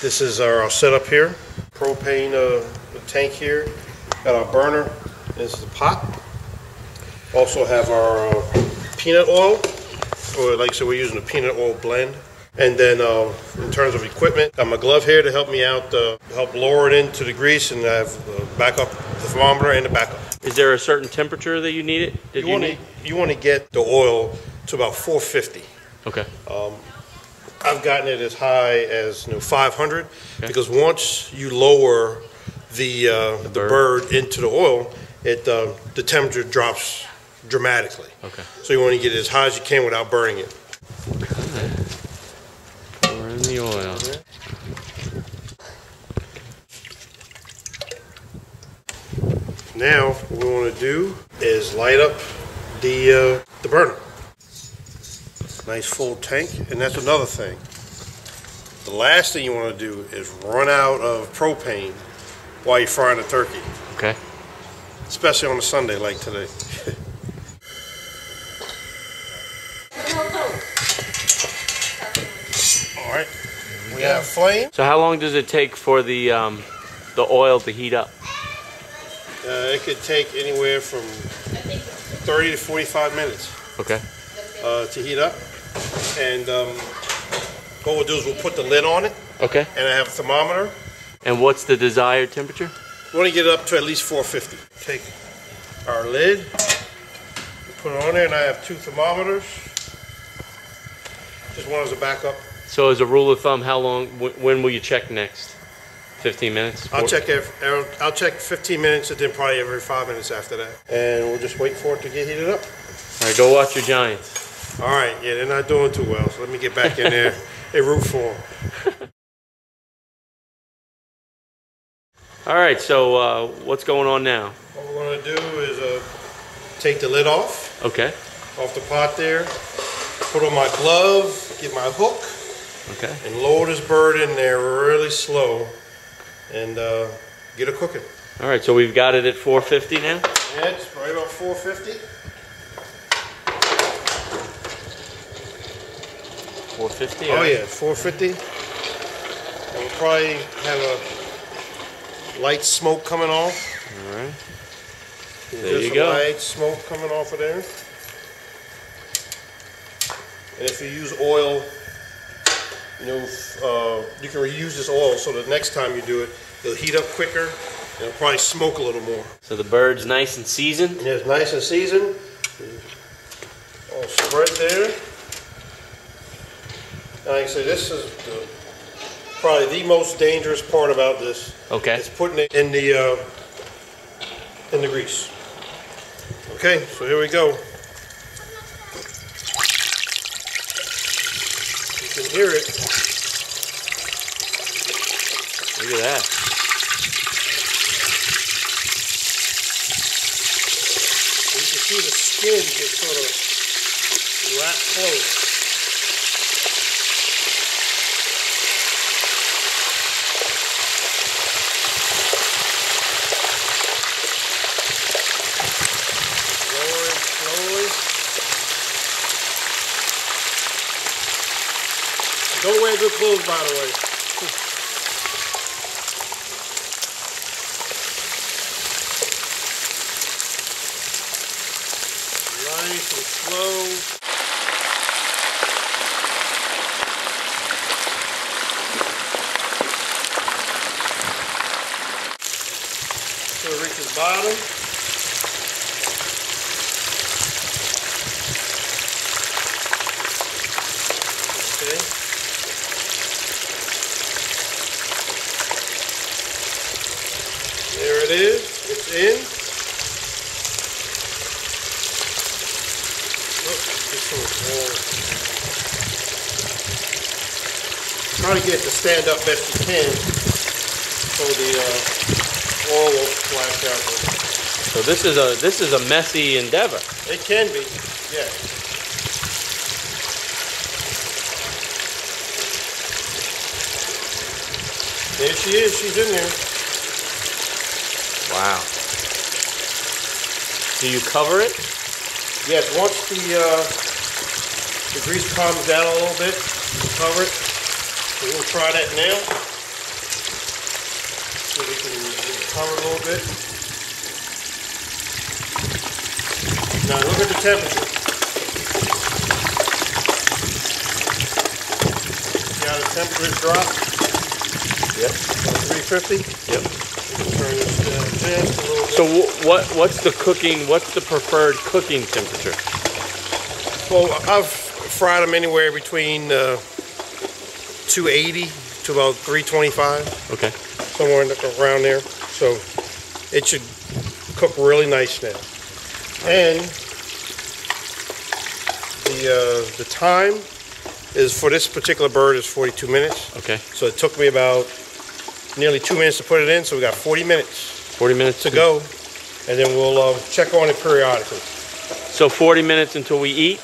This is our setup here. Propane tank here. Got our burner. This is the pot. Also have our peanut oil, or like I said, we're using a peanut oil blend. And then in terms of equipment, got my glove here to help me out, help lower it into the grease, and I have backup, the thermometer and the backup. Is there a certain temperature that you need it? You want to get the oil to about 450. Okay. I've gotten it as high as 500, okay. Because once you lower the bird into the oil, the temperature drops dramatically. Okay. So you want to get it as high as you can without burning it. Okay. Pour in the oil. Now what we want to do is light up the burner. Nice full tank, and that's another thing. The last thing you want to do is run out of propane while you're frying the turkey. Okay. Especially on a Sunday like today. All right, we have flame. So how long does it take for the oil to heat up? It could take anywhere from 30 to 45 minutes. Okay. To heat up. And what we'll do is we'll put the lid on it. Okay. And I have a thermometer. And what's the desired temperature? We want to get it up to at least 450. Take our lid, put it on there, and I have 2 thermometers. Just one as a backup. So as a rule of thumb, how long, when will you check next? 15 minutes? I'll check 15 minutes, and then probably every 5 minutes after that. And we'll just wait for it to get heated up. All right, go watch your Giants. All right, yeah, they're not doing too well, so let me get back in there and root for them. All right, so what's going on now? What we're going to do is take the lid off. Okay. Off the pot there. Put on my glove, get my hook. Okay. And lower this bird in there really slow and get it cooking. All right, so we've got it at 450 now? Yeah, it's right about 450. 450? Oh, yeah, 450. And we'll probably have a light smoke coming off. All right. There you go. Light smoke coming off of there. And if you use oil, you can reuse this oil so the next time you do it, it'll heat up quicker and it'll probably smoke a little more. So the bird's nice and seasoned? Yeah, it's nice and seasoned. All spread there. Like I said, this is probably the most dangerous part about this. Okay. It's putting it in the grease. Okay, so here we go. You can hear it. Look at that. You can see the skin get sort of wrapped close. Don't wear good clothes, by the way. Nice and slow. So it reaches bottom. Okay. There it is. It's in. Try to get it to stand up best you can so the oil won't splash out. So this is a messy endeavor. It can be, yeah. There she is. She's in there. Wow. Do you cover it? Yes, once the grease calms down a little bit, you cover it. So we'll try that now. cover it a little bit. Now look at the temperature. See how the temperature has dropped? Yep. 350? Yep. Turn this down just a little bit. So what's the preferred cooking temperature? Well, I've fried them anywhere between 280 to about 325. Okay. Somewhere around there. So it should cook really nice now. And the time is, for this particular bird, is 42 minutes. Okay. So it took me about nearly 2 minutes to put it in, so we got 40 minutes. 40 minutes to go, and then we'll check on it periodically. So 40 minutes until we eat?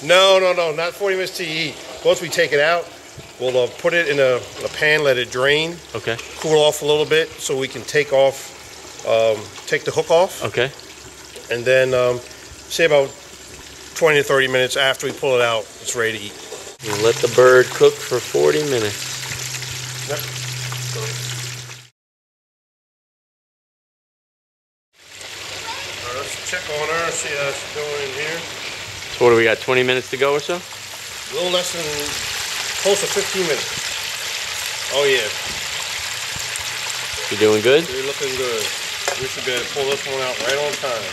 No, not 40 minutes till you eat. Once we take it out, we'll put it in a pan, let it drain. Okay. Cool off a little bit so we can take the hook off. Okay. And then say about 20 to 30 minutes after we pull it out, it's ready to eat. And let the bird cook for 40 minutes. Yep. Let's check on her, see how she's doing in here. So what do we got, 20 minutes to go or so? A little less than, close to 15 minutes. Oh yeah. You doing good? You're looking good. We should be able to pull this one out right on time.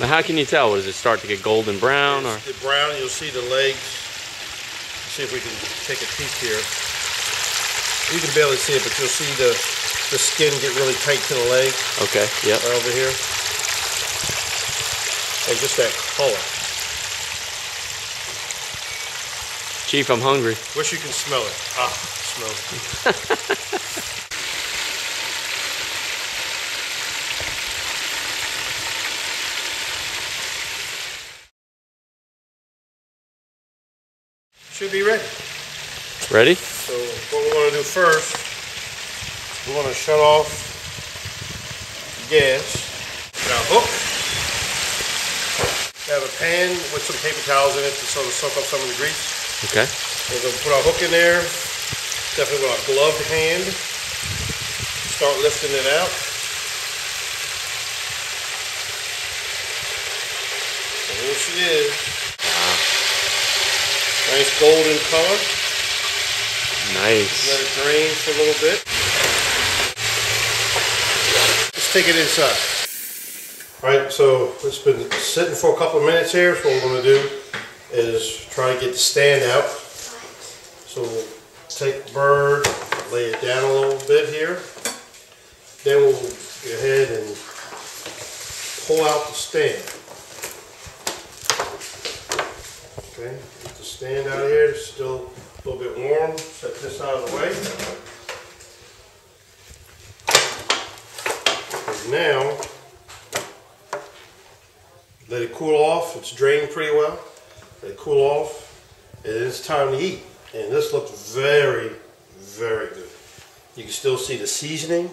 Now how can you tell? Does it start to get golden brown? Or? The brown, you'll see the legs. See if we can take a peek here. You can barely see it, but you'll see the skin get really tight to the leg. Okay, yep. Right over here. And just that color. Chief, I'm hungry. Wish you can smell it. Ah, smell it. Should be ready. Ready? So what we're going to do first, we're going to shut off the gas. Got a hook. We have a pan with some paper towels in it to sort of soak up some of the grease. Okay. We're going to put our hook in there, definitely with our gloved hand. Start lifting it out. And here she is. Nice golden color. Nice. Let it drain for a little bit. Let's take it inside. Alright, so it's been sitting for a couple of minutes here. So what we're going to do is try to get the stand out. So we'll take the bird, lay it down a little bit here. Then we'll go ahead and pull out the stand. Okay, get the stand out of here. It's still a little bit warm. Set this out of the way. And now, let it cool off. It's drained pretty well. Let it cool off. And it's time to eat. And this looks very, very good. You can still see the seasoning,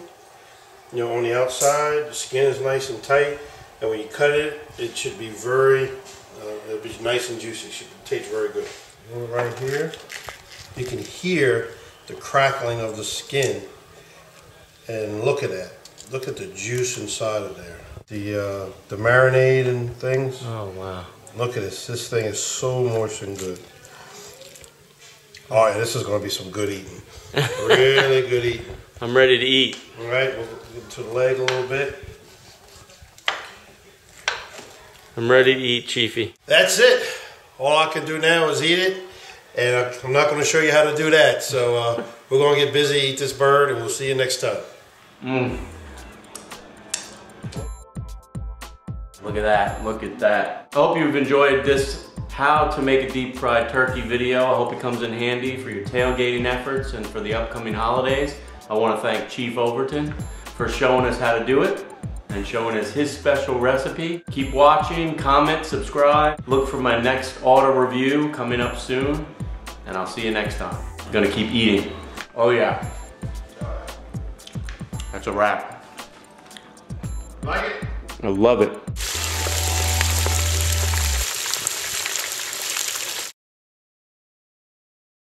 on the outside. The skin is nice and tight. And when you cut it, it should be it'll be nice and juicy. It should taste very good. Right here, you can hear the crackling of the skin. And look at that. Look at the juice inside of there. The marinade and things. Oh, wow. Look at this. This thing is so moist and good. Oh yeah, this is going to be some good eating. Really good eating. I'm ready to eat. All right, we'll get to the leg a little bit. I'm ready to eat, Chiefy. That's it. All I can do now is eat it. And I'm not going to show you how to do that. So we're going to get busy, eat this bird, and we'll see you next time. Look at that, look at that. I hope you've enjoyed this how to make a deep fried turkey video. I hope it comes in handy for your tailgating efforts and for the upcoming holidays. I want to thank Chief Overton for showing us how to do it and showing us his special recipe. Keep watching, comment, subscribe. Look for my next auto review coming up soon, and I'll see you next time. I'm gonna keep eating. Oh yeah. That's a wrap. Like it? I love it.